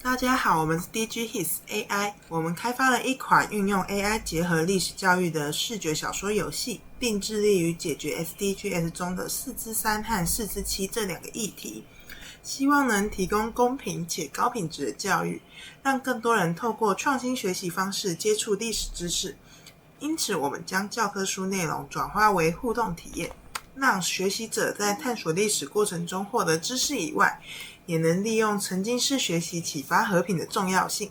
大家好，我们是 DigiHits AI， 我们开发了一款运用 AI 结合历史教育的视觉小说游戏，并致力于解决 SDGs 中的4之3和4之7这两个议题，希望能提供公平且高品质的教育，让更多人透过创新学习方式接触历史知识。因此，我们将教科书内容转化为互动体验，让学习者在探索历史过程中获得知识以外，也能利用沉浸式学习启发和平的重要性。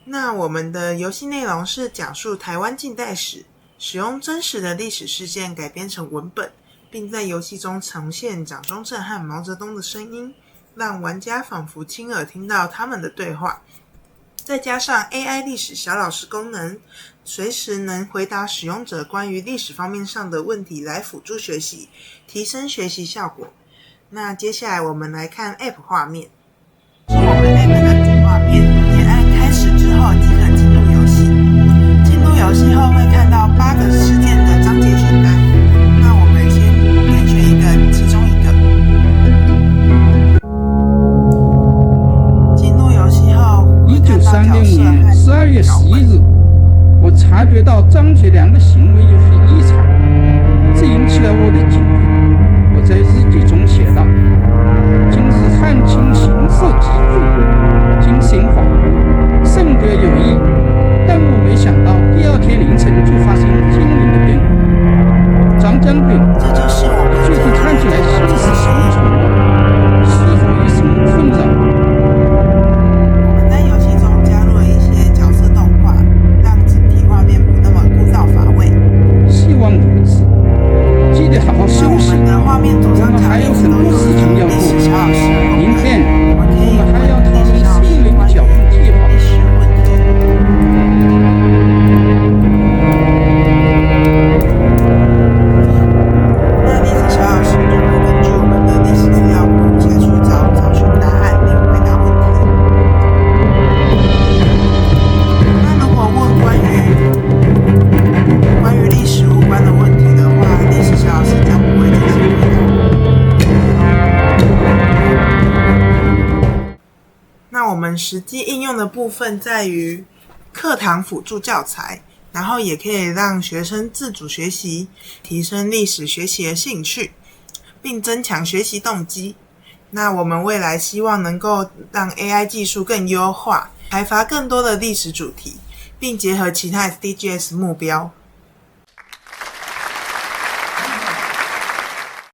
那我们的游戏内容是讲述台湾近代史，使用真实的历史事件改编成文本，并在游戏中呈现蒋中正和毛泽东的声音，让玩家仿佛亲耳听到他们的对话。再加上 AI 历史小老师功能，随时能回答使用者关于历史方面上的问题来辅助学习，提升学习效果。那接下来我们来看 App 画面，是我们 App 的主画面，点按开始之后即可进入游戏。进入游戏后会看到8个事件的章节选单，那我们先点选一个其中一个。进入游戏后会看到角色和12月11日，我察觉到张学良的行为有些异常，这引起了我的警觉。我在日记中写道：今日汉卿行色极重，精神恍惚，甚觉有益。但我没想到第二天凌晨就发生惊人的变化。张将军，这就是我们最近看起来心事重重，是否有什么困扰？我们在游戏中加入了一些角色动画，让整体画面不那么枯燥乏味。希望如此。记得好好休息。我们的画面左上角还有很多事情要做。历史小老师，明天我们可以我们还要讨论历史小老师新人角度计划。历史问题。那历史小老师就会根据我们的历史资料库下去找寻答案并回答问题。那如果问关于历史无关的问题的话，历史小老师将不会进行回答。那我们实际应用的部分在于课堂辅助教材，然后也可以让学生自主学习，提升历史学习的兴趣，并增强学习动机。那我们未来希望能够让 AI 技术更优化，开发更多的历史主题，并结合其他 SDGs 目标，